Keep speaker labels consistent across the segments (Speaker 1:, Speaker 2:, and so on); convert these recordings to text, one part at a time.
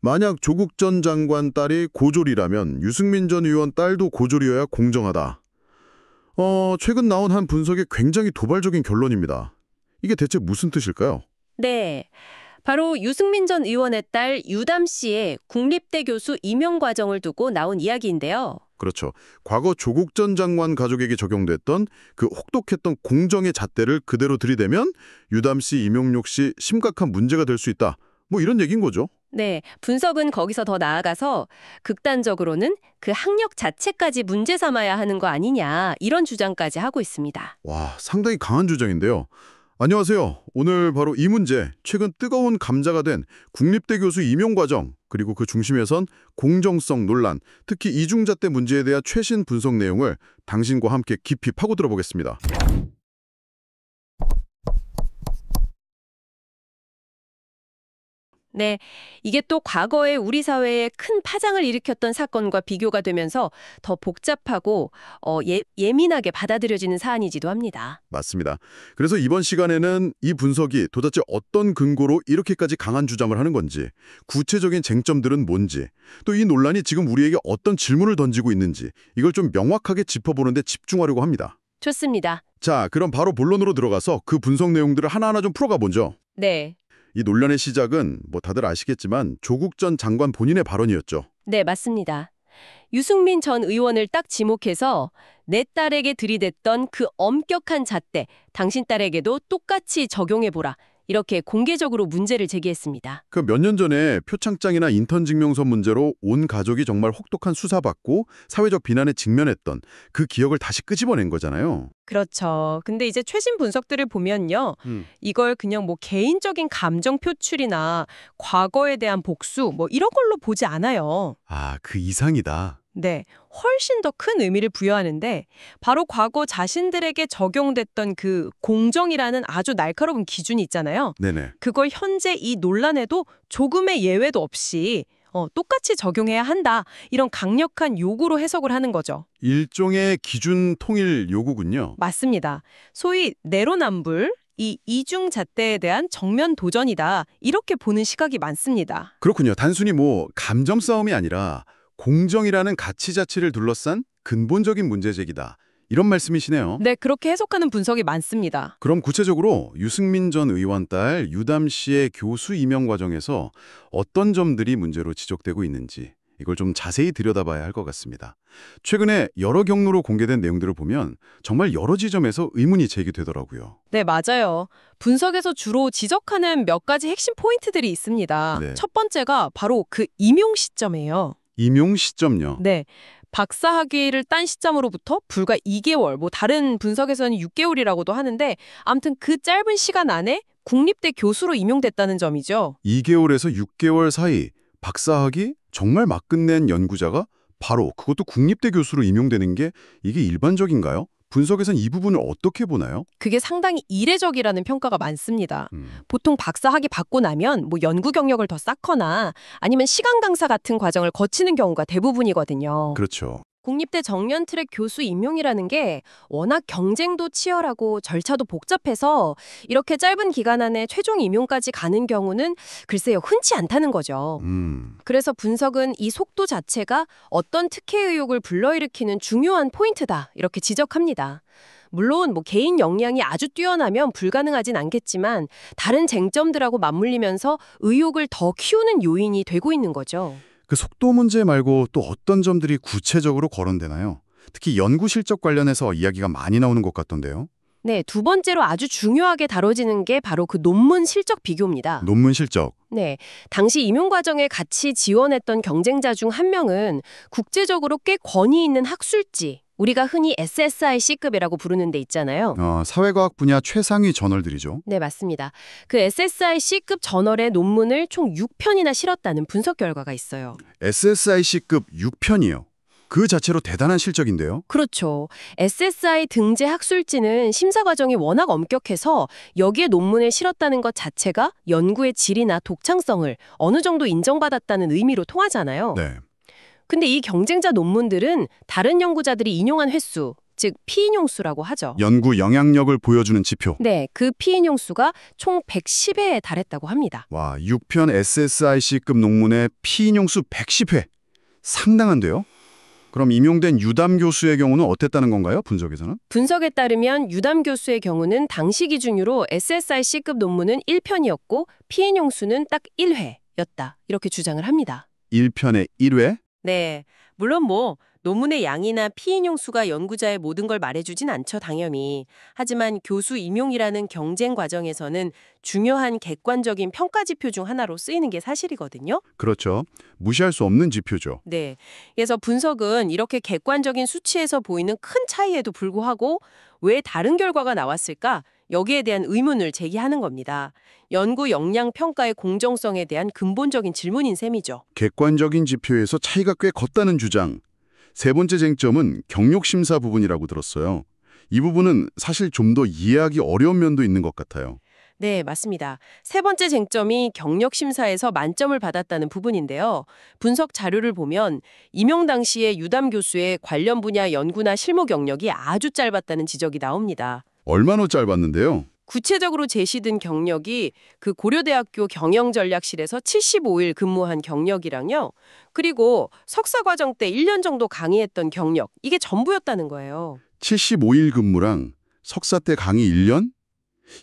Speaker 1: 만약 조국 전 장관 딸이 고졸이라면 유승민 전 의원 딸도 고졸이어야 공정하다. 최근 나온 한 분석에 굉장히 도발적인 결론입니다. 이게 대체 무슨 뜻일까요?
Speaker 2: 네, 바로 유승민 전 의원의 딸 유담 씨의 국립대 교수 임용 과정을 두고 나온 이야기인데요.
Speaker 1: 그렇죠. 과거 조국 전 장관 가족에게 적용됐던 그 혹독했던 공정의 잣대를 그대로 들이대면 유담 씨 임용 역시 심각한 문제가 될 수 있다. 뭐 이런 얘기인 거죠.
Speaker 2: 네, 분석은 거기서 더 나아가서 극단적으로는 그 학력 자체까지 문제 삼아야 하는 거 아니냐 이런 주장까지 하고 있습니다.
Speaker 1: 와, 상당히 강한 주장인데요. 안녕하세요. 오늘 바로 이 문제, 최근 뜨거운 감자가 된 국립대 교수 임용 과정, 그리고 그 중심에선 공정성 논란, 특히 이중잣대 문제에 대한 최신 분석 내용을 당신과 함께 깊이 파고들어 보겠습니다.
Speaker 2: 네, 이게 또 과거에 우리 사회에 큰 파장을 일으켰던 사건과 비교가 되면서 더 복잡하고 예민하게 받아들여지는 사안이기도 합니다.
Speaker 1: 맞습니다. 그래서 이번 시간에는 이 분석이 도대체 어떤 근거로 이렇게까지 강한 주장을 하는 건지, 구체적인 쟁점들은 뭔지, 또 이 논란이 지금 우리에게 어떤 질문을 던지고 있는지 이걸 좀 명확하게 짚어보는 데 집중하려고 합니다.
Speaker 2: 좋습니다.
Speaker 1: 자, 그럼 바로 본론으로 들어가서 그 분석 내용들을 하나하나 좀 풀어가 보죠.
Speaker 2: 네.
Speaker 1: 이 논란의 시작은 뭐 다들 아시겠지만 조국 전 장관 본인의 발언이었죠.
Speaker 2: 네, 맞습니다. 유승민 전 의원을 딱 지목해서 내 딸에게 들이댔던 그 엄격한 잣대, 당신 딸에게도 똑같이 적용해보라. 이렇게 공개적으로 문제를 제기했습니다.
Speaker 1: 그 몇 년 전에 표창장이나 인턴 증명서 문제로 온 가족이 정말 혹독한 수사받고 사회적 비난에 직면했던 그 기억을 다시 끄집어낸 거잖아요.
Speaker 3: 그렇죠. 근데 이제 최신 분석들을 보면요. 이걸 그냥 뭐 개인적인 감정 표출이나 과거에 대한 복수 뭐 이런 걸로 보지 않아요.
Speaker 1: 아, 그 이상이다.
Speaker 3: 네, 훨씬 더 큰 의미를 부여하는데 바로 과거 자신들에게 적용됐던 그 공정이라는 아주 날카로운 기준이 있잖아요.
Speaker 1: 네네.
Speaker 3: 그걸 현재 이 논란에도 조금의 예외도 없이 똑같이 적용해야 한다. 이런 강력한 요구로 해석을 하는 거죠.
Speaker 1: 일종의 기준 통일 요구군요.
Speaker 3: 맞습니다. 소위 내로남불, 이 이중잣대에 대한 정면 도전이다. 이렇게 보는 시각이 많습니다.
Speaker 1: 그렇군요. 단순히 뭐 감정 싸움이 아니라 공정이라는 가치 자체를 둘러싼 근본적인 문제 제기다. 이런 말씀이시네요.
Speaker 3: 네, 그렇게 해석하는 분석이 많습니다.
Speaker 1: 그럼 구체적으로 유승민 전 의원 딸 유담 씨의 교수 임용 과정에서 어떤 점들이 문제로 지적되고 있는지 이걸 좀 자세히 들여다봐야 할 것 같습니다. 최근에 여러 경로로 공개된 내용들을 보면 정말 여러 지점에서 의문이 제기되더라고요.
Speaker 3: 네, 맞아요. 분석에서 주로 지적하는 몇 가지 핵심 포인트들이 있습니다.
Speaker 1: 네.
Speaker 3: 첫 번째가 바로 그 임용 시점이에요.
Speaker 1: 임용 시점요.
Speaker 3: 네. 박사 학위를 딴 시점으로부터 불과 2개월, 뭐 다른 분석에서는 6개월이라고도 하는데 아무튼 그 짧은 시간 안에 국립대 교수로 임용됐다는 점이죠.
Speaker 1: 2개월에서 6개월 사이 박사학위 정말 막 끝낸 연구자가 바로 그것도 국립대 교수로 임용되는 게 이게 일반적인가요? 분석에선 이 부분을 어떻게 보나요?
Speaker 3: 그게 상당히 이례적이라는 평가가 많습니다. 보통 박사 학위 받고 나면 뭐 연구 경력을 더 쌓거나 아니면 시간 강사 같은 과정을 거치는 경우가 대부분이거든요.
Speaker 1: 그렇죠.
Speaker 2: 국립대 정년 트랙 교수 임용이라는 게 워낙 경쟁도 치열하고 절차도 복잡해서 이렇게 짧은 기간 안에 최종 임용까지 가는 경우는 글쎄요, 흔치 않다는 거죠. 그래서 분석은 이 속도 자체가 어떤 특혜 의혹을 불러일으키는 중요한 포인트다 이렇게 지적합니다. 물론 뭐 개인 역량이 아주 뛰어나면 불가능하진 않겠지만 다른 쟁점들하고 맞물리면서 의혹을 더 키우는 요인이 되고 있는 거죠.
Speaker 1: 그 속도 문제 말고 또 어떤 점들이 구체적으로 거론되나요? 특히 연구 실적 관련해서 이야기가 많이 나오는 것 같던데요.
Speaker 2: 네, 두 번째로 아주 중요하게 다뤄지는 게 바로 그 논문 실적 비교입니다.
Speaker 1: 논문 실적.
Speaker 2: 네, 당시 임용 과정에 같이 지원했던 경쟁자 중 한 명은 국제적으로 꽤 권위 있는 학술지, 우리가 흔히 SSI C급이라고 부르는 데 있잖아요.
Speaker 1: 사회과학 분야 최상위 저널들이죠.
Speaker 2: 네, 맞습니다. 그 SSI C급 저널의 논문을 총 6편이나 실었다는 분석 결과가 있어요.
Speaker 1: SSIC급 6편이요. 그 자체로 대단한 실적인데요.
Speaker 2: 그렇죠. SSI 등재 학술지는 심사 과정이 워낙 엄격해서 여기에 논문을 실었다는 것 자체가 연구의 질이나 독창성을 어느 정도 인정받았다는 의미로 통하잖아요.
Speaker 1: 네.
Speaker 2: 근데 이 경쟁자 논문들은 다른 연구자들이 인용한 횟수, 즉 피인용수라고 하죠.
Speaker 1: 연구 영향력을 보여주는 지표.
Speaker 2: 네, 그 피인용수가 총 110회에 달했다고 합니다.
Speaker 1: 와, 6편 SSIC급 논문의 피인용수 110회. 상당한데요? 그럼 임용된 유담 교수의 경우는 어땠다는 건가요? 분석에서는?
Speaker 2: 분석에 따르면 유담 교수의 경우는 당시 기준으로 SSIC급 논문은 1편이었고 피인용수는 딱 1회였다. 이렇게 주장을 합니다.
Speaker 1: 1편의 1회?
Speaker 3: 네. 물론 논문의 양이나 피인용 수가 연구자의 모든 걸 말해주진 않죠, 당연히. 하지만 교수 임용이라는 경쟁 과정에서는 중요한 객관적인 평가 지표 중 하나로 쓰이는 게 사실이거든요.
Speaker 1: 그렇죠. 무시할 수 없는 지표죠.
Speaker 3: 네. 그래서 분석은 이렇게 객관적인 수치에서 보이는 큰 차이에도 불구하고 왜 다른 결과가 나왔을까? 여기에 대한 의문을 제기하는 겁니다. 연구 역량 평가의 공정성에 대한 근본적인 질문인 셈이죠.
Speaker 1: 객관적인 지표에서 차이가 꽤 컸다는 주장. 세 번째 쟁점은 경력심사 부분이라고 들었어요. 이 부분은 사실 좀 더 이해하기 어려운 면도 있는 것 같아요.
Speaker 3: 네, 맞습니다. 세 번째 쟁점이 경력 심사에서 만점을 받았다는 부분인데요. 분석 자료를 보면 임용 당시에 유담 교수의 관련 분야 연구나 실무 경력이 아주 짧았다는 지적이 나옵니다.
Speaker 1: 얼마나 짧았는데요?
Speaker 3: 구체적으로 제시된 경력이 그 고려대학교 경영전략실에서 75일 근무한 경력이랑요. 그리고 석사과정 때 1년 정도 강의했던 경력, 이게 전부였다는 거예요.
Speaker 1: 75일 근무랑 석사 때 강의 1년?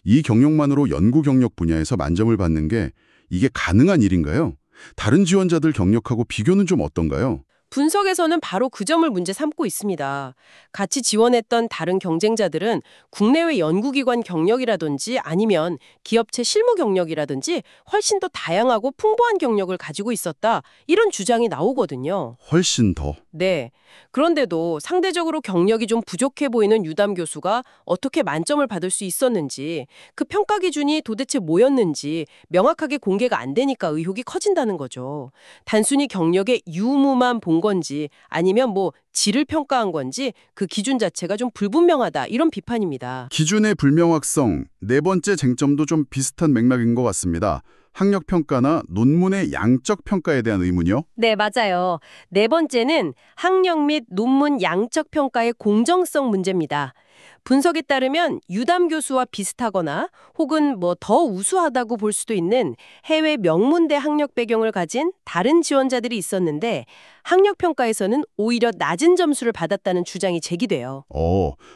Speaker 1: 이 경력만으로 연구 경력 분야에서 만점을 받는 게 이게 가능한 일인가요? 다른 지원자들 경력하고 비교는 좀 어떤가요?
Speaker 3: 분석에서는 바로 그 점을 문제 삼고 있습니다. 같이 지원했던 다른 경쟁자들은 국내외 연구기관 경력이라든지 아니면 기업체 실무 경력이라든지 훨씬 더 다양하고 풍부한 경력을 가지고 있었다. 이런 주장이 나오거든요.
Speaker 1: 훨씬 더.
Speaker 3: 네. 그런데도 상대적으로 경력이 좀 부족해 보이는 유담 교수가 어떻게 만점을 받을 수 있었는지, 그 평가 기준이 도대체 뭐였는지 명확하게 공개가 안 되니까 의혹이 커진다는 거죠. 단순히 경력의 유무만 본 건지 아니면 질을 평가한 건지 그 기준 자체가 좀 불분명하다, 이런 비판입니다.
Speaker 1: 기준의 불명확성, 네 번째 쟁점도 좀 비슷한 맥락인 것 같습니다. 학력평가나 논문의 양적 평가에 대한 의문이요?
Speaker 2: 네, 맞아요. 네 번째는 학력 및 논문 양적 평가의 공정성 문제입니다. 분석에 따르면 유담 교수와 비슷하거나 혹은 더 우수하다고 볼 수도 있는 해외 명문대 학력 배경을 가진 다른 지원자들이 있었는데 학력 평가에서는 오히려 낮은 점수를 받았다는 주장이 제기돼요.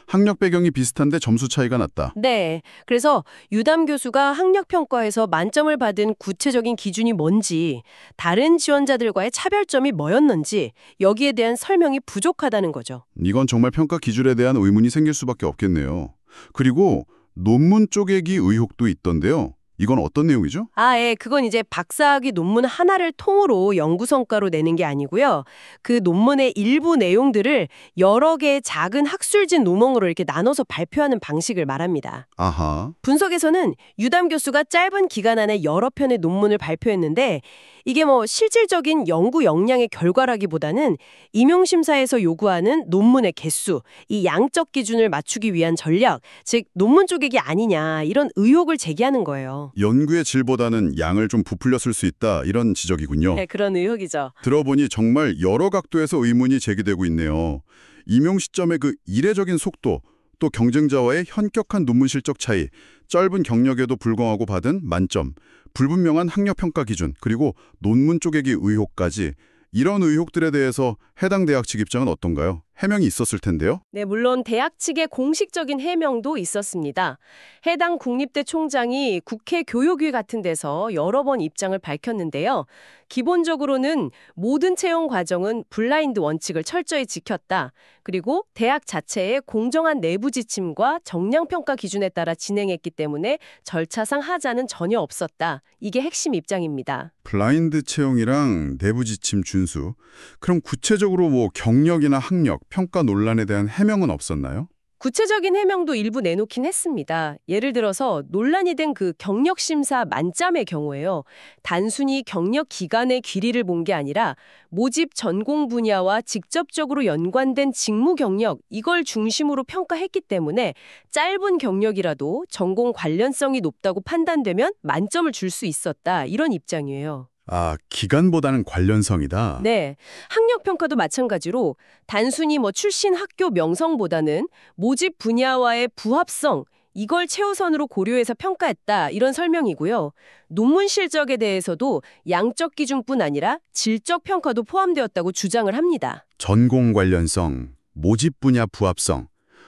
Speaker 1: 학력 배경이 비슷한데 점수 차이가 났다.
Speaker 2: 네. 그래서 유담 교수가 학력 평가에서 만점을 받은 구체적인 기준이 뭔지, 다른 지원자들과의 차별점이 뭐였는지 여기에 대한 설명이 부족하다는 거죠.
Speaker 1: 이건 정말 평가 기준에 대한 의문이 생길 수밖에 없겠네요. 그리고 논문 쪼개기 의혹도 있던데요. 이건 어떤 내용이죠?
Speaker 2: 예, 그건 이제 박사학위 논문 하나를 통으로 연구 성과로 내는 게 아니고요. 그 논문의 일부 내용들을 여러 개의 작은 학술진 논문으로 이렇게 나눠서 발표하는 방식을 말합니다.
Speaker 1: 아하.
Speaker 2: 분석에서는 유담 교수가 짧은 기간 안에 여러 편의 논문을 발표했는데 이게 실질적인 연구 역량의 결과라기보다는 임용심사에서 요구하는 논문의 개수, 이 양적 기준을 맞추기 위한 전략, 즉 논문 쪼개기 아니냐, 이런 의혹을 제기하는 거예요.
Speaker 1: 연구의 질보다는 양을 좀 부풀려 쓸 수 있다, 이런 지적이군요.
Speaker 2: 네, 그런 의혹이죠.
Speaker 1: 들어보니 정말 여러 각도에서 의문이 제기되고 있네요. 임용 시점의 그 이례적인 속도, 또 경쟁자와의 현격한 논문 실적 차이, 짧은 경력에도 불구하고 받은 만점, 불분명한 학력평가 기준, 그리고 논문 쪼개기 의혹까지, 이런 의혹들에 대해서 해당 대학 측 입장은 어떤가요? 해명이 있었을 텐데요.
Speaker 2: 네, 물론 대학 측의 공식적인 해명도 있었습니다. 해당 국립대 총장이 국회 교육위 같은 데서 여러 번 입장을 밝혔는데요. 기본적으로는 모든 채용 과정은 블라인드 원칙을 철저히 지켰다. 그리고 대학 자체의 공정한 내부 지침과 정량평가 기준에 따라 진행했기 때문에 절차상 하자는 전혀 없었다. 이게 핵심 입장입니다.
Speaker 1: 블라인드 채용이랑 내부 지침 준수. 그럼 구체적으로 경력이나 학력, 평가 논란에 대한 해명은 없었나요?
Speaker 2: 구체적인 해명도 일부 내놓긴 했습니다. 예를 들어서 논란이 된 그 경력심사 만점의 경우에요. 단순히 경력 기간의 길이를 본 게 아니라 모집 전공 분야와 직접적으로 연관된 직무 경력, 이걸 중심으로 평가했기 때문에 짧은 경력이라도 전공 관련성이 높다고 판단되면 만점을 줄 수 있었다, 이런 입장이에요.
Speaker 1: 아, 기간보다는 관련성이다.
Speaker 3: 네, 학력 평가도 마찬가지로 단순히 출신 학교 명성보다는 모집 분야와의 부합성, 이걸 최우선으로 고려해서 평가했다 이런 설명이고요. 논문 실적에 대해서도 양적 기준뿐 아니라 질적 평가도 포함되었다고 주장을 합니다.
Speaker 1: 전공 관련성, 모집 분야 부합성.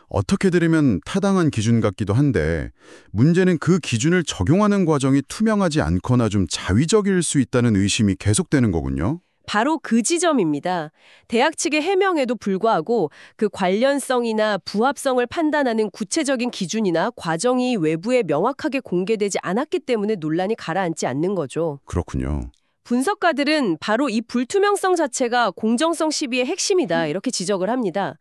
Speaker 1: 어떻게 들으면 타당한 기준 같기도 한데 문제는 그 기준을 적용하는 과정이 투명하지 않거나 좀 자위적일 수 있다는 의심이 계속되는 거군요.
Speaker 3: 바로 그 지점입니다. 대학 측의 해명에도 불구하고 그 관련성이나 부합성을 판단하는 구체적인 기준이나 과정이 외부에 명확하게 공개되지 않았기 때문에 논란이 가라앉지 않는 거죠.
Speaker 1: 그렇군요.
Speaker 3: 분석가들은 바로 이 불투명성 자체가 공정성 시비의 핵심이다 이렇게 지적을 합니다.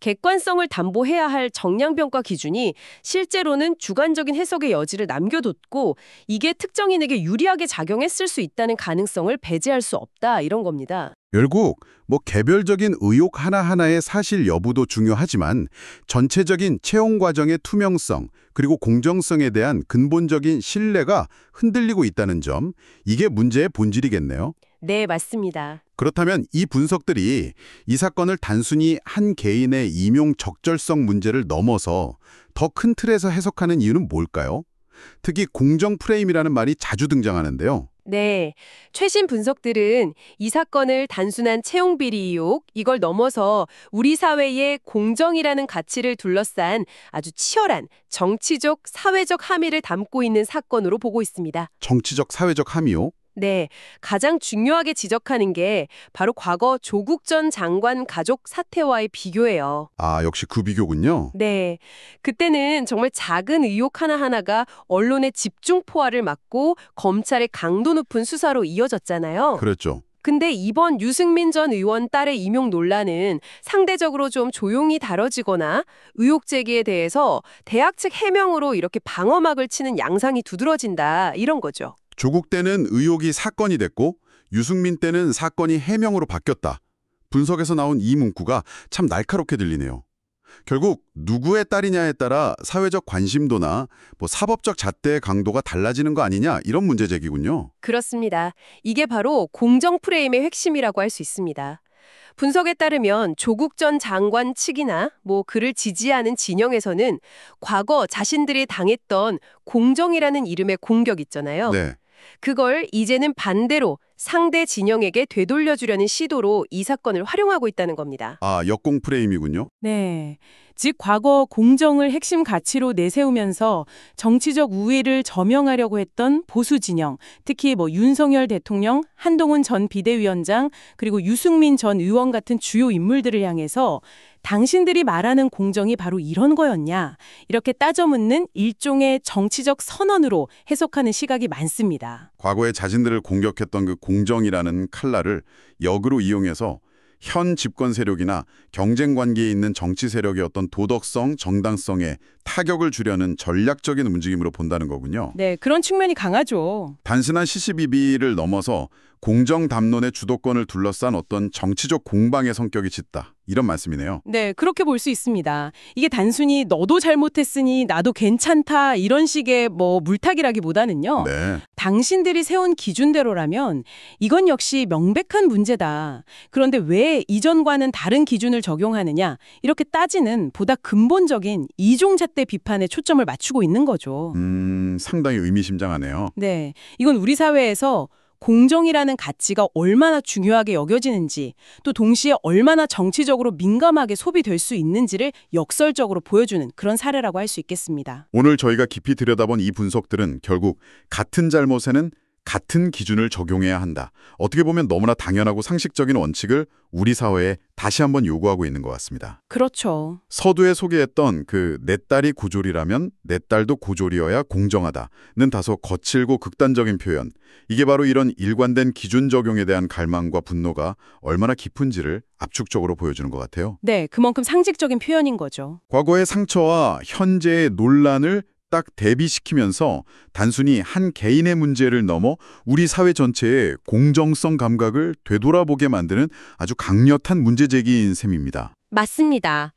Speaker 3: 객관성을 담보해야 할 정량평가 기준이 실제로는 주관적인 해석의 여지를 남겨뒀고 이게 특정인에게 유리하게 작용했을 수 있다는 가능성을 배제할 수 없다 이런 겁니다.
Speaker 1: 결국 개별적인 의혹 하나하나의 사실 여부도 중요하지만 전체적인 채용 과정의 투명성 그리고 공정성에 대한 근본적인 신뢰가 흔들리고 있다는 점, 이게 문제의 본질이겠네요.
Speaker 3: 네, 맞습니다.
Speaker 1: 그렇다면 이 분석들이 이 사건을 단순히 한 개인의 임용 적절성 문제를 넘어서 더 큰 틀에서 해석하는 이유는 뭘까요? 특히 공정 프레임이라는 말이 자주 등장하는데요.
Speaker 3: 네, 최신 분석들은 이 사건을 단순한 채용 비리 의혹, 이걸 넘어서 우리 사회의 공정이라는 가치를 둘러싼 아주 치열한 정치적, 사회적 함의를 담고 있는 사건으로 보고 있습니다.
Speaker 1: 정치적, 사회적 함의요?
Speaker 3: 네, 가장 중요하게 지적하는 게 바로 과거 조국 전 장관 가족 사태와의 비교예요.
Speaker 1: 아, 역시 그 비교군요.
Speaker 3: 네, 그때는 정말 작은 의혹 하나하나가 언론의 집중 포화를 막고 검찰의 강도 높은 수사로 이어졌잖아요.
Speaker 1: 그랬죠.
Speaker 3: 근데 이번 유승민 전 의원 딸의 임용 논란은 상대적으로 좀 조용히 다뤄지거나 의혹 제기에 대해서 대학 측 해명으로 이렇게 방어막을 치는 양상이 두드러진다 이런 거죠.
Speaker 1: 조국 때는 의혹이 사건이 됐고 유승민 때는 사건이 해명으로 바뀌었다. 분석에서 나온 이 문구가 참 날카롭게 들리네요. 결국 누구의 딸이냐에 따라 사회적 관심도나 사법적 잣대의 강도가 달라지는 거 아니냐 이런 문제 제기군요.
Speaker 3: 그렇습니다. 이게 바로 공정 프레임의 핵심이라고 할 수 있습니다. 분석에 따르면 조국 전 장관 측이나 그를 지지하는 진영에서는 과거 자신들이 당했던 공정이라는 이름의 공격 있잖아요.
Speaker 1: 네.
Speaker 3: 그걸 이제는 반대로 상대 진영에게 되돌려주려는 시도로 이 사건을 활용하고 있다는 겁니다.
Speaker 1: 아, 역공 프레임이군요.
Speaker 4: 네. 즉 과거 공정을 핵심 가치로 내세우면서 정치적 우위를 점령하려고 했던 보수 진영, 특히 윤석열 대통령, 한동훈 전 비대위원장, 그리고 유승민 전 의원 같은 주요 인물들을 향해서 당신들이 말하는 공정이 바로 이런 거였냐? 이렇게 따져 묻는 일종의 정치적 선언으로 해석하는 시각이 많습니다.
Speaker 1: 과거에 자신들을 공격했던 그 공정이라는 칼날을 역으로 이용해서 현 집권 세력이나 경쟁 관계에 있는 정치 세력의 어떤 도덕성, 정당성에 타격을 주려는 전략적인 움직임으로 본다는 거군요.
Speaker 4: 네, 그런 측면이 강하죠.
Speaker 1: 단순한 시시비비를 넘어서 공정 담론의 주도권을 둘러싼 어떤 정치적 공방의 성격이 짙다. 이런 말씀이네요.
Speaker 4: 네, 그렇게 볼 수 있습니다. 이게 단순히 너도 잘못했으니 나도 괜찮다 이런 식의 물타기라기보다는요.
Speaker 1: 네.
Speaker 4: 당신들이 세운 기준대로라면 이건 역시 명백한 문제다. 그런데 왜 이전과는 다른 기준을 적용하느냐? 이렇게 따지는 보다 근본적인 이종잣대 비판에 초점을 맞추고 있는 거죠.
Speaker 1: 상당히 의미심장하네요.
Speaker 4: 네, 이건 우리 사회에서 공정이라는 가치가 얼마나 중요하게 여겨지는지, 또 동시에 얼마나 정치적으로 민감하게 소비될 수 있는지를 역설적으로 보여주는 그런 사례라고 할 수 있겠습니다.
Speaker 1: 오늘 저희가 깊이 들여다본 이 분석들은 결국 같은 잘못에는 같은 기준을 적용해야 한다. 어떻게 보면 너무나 당연하고 상식적인 원칙을 우리 사회에 다시 한번 요구하고 있는 것 같습니다.
Speaker 4: 그렇죠.
Speaker 1: 서두에 소개했던 그 내 딸이 고졸이라면 내 딸도 고졸이어야 공정하다는 다소 거칠고 극단적인 표현. 이게 바로 이런 일관된 기준 적용에 대한 갈망과 분노가 얼마나 깊은지를 압축적으로 보여주는 것 같아요.
Speaker 4: 네, 그만큼 상식적인 표현인 거죠.
Speaker 1: 과거의 상처와 현재의 논란을 딱 대비시키면서 단순히 한 개인의 문제를 넘어 우리 사회 전체의 공정성 감각을 되돌아보게 만드는 아주 강력한 문제 제기인 셈입니다.
Speaker 3: 맞습니다.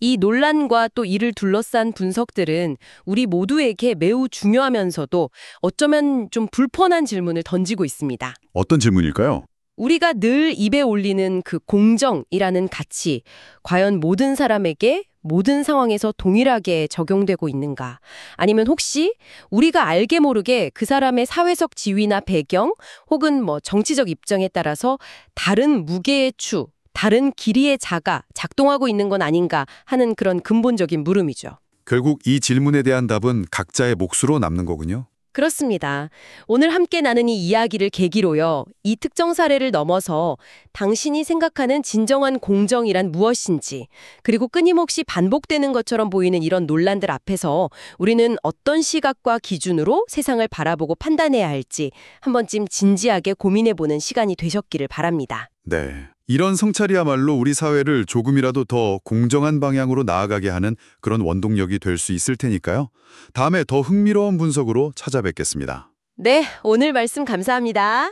Speaker 3: 이 논란과 또 이를 둘러싼 분석들은 우리 모두에게 매우 중요하면서도 어쩌면 좀 불편한 질문을 던지고 있습니다.
Speaker 1: 어떤 질문일까요?
Speaker 3: 우리가 늘 입에 올리는 그 공정이라는 가치, 과연 모든 사람에게 모든 상황에서 동일하게 적용되고 있는가? 아니면 혹시 우리가 알게 모르게 그 사람의 사회적 지위나 배경 혹은 정치적 입장에 따라서 다른 무게의 추, 다른 길이의 자가 작동하고 있는 건 아닌가 하는 그런 근본적인 물음이죠.
Speaker 5: 결국 이 질문에 대한 답은 각자의 몫으로 남는 거군요.
Speaker 3: 그렇습니다. 오늘 함께 나눈 이 이야기를 계기로요. 이 특정 사례를 넘어서 당신이 생각하는 진정한 공정이란 무엇인지, 그리고 끊임없이 반복되는 것처럼 보이는 이런 논란들 앞에서 우리는 어떤 시각과 기준으로 세상을 바라보고 판단해야 할지 한 번쯤 진지하게 고민해보는 시간이 되셨기를 바랍니다.
Speaker 5: 네. 이런 성찰이야말로 우리 사회를 조금이라도 더 공정한 방향으로 나아가게 하는 그런 원동력이 될 수 있을 테니까요. 다음에 더 흥미로운 분석으로 찾아뵙겠습니다.
Speaker 3: 네, 오늘 말씀 감사합니다.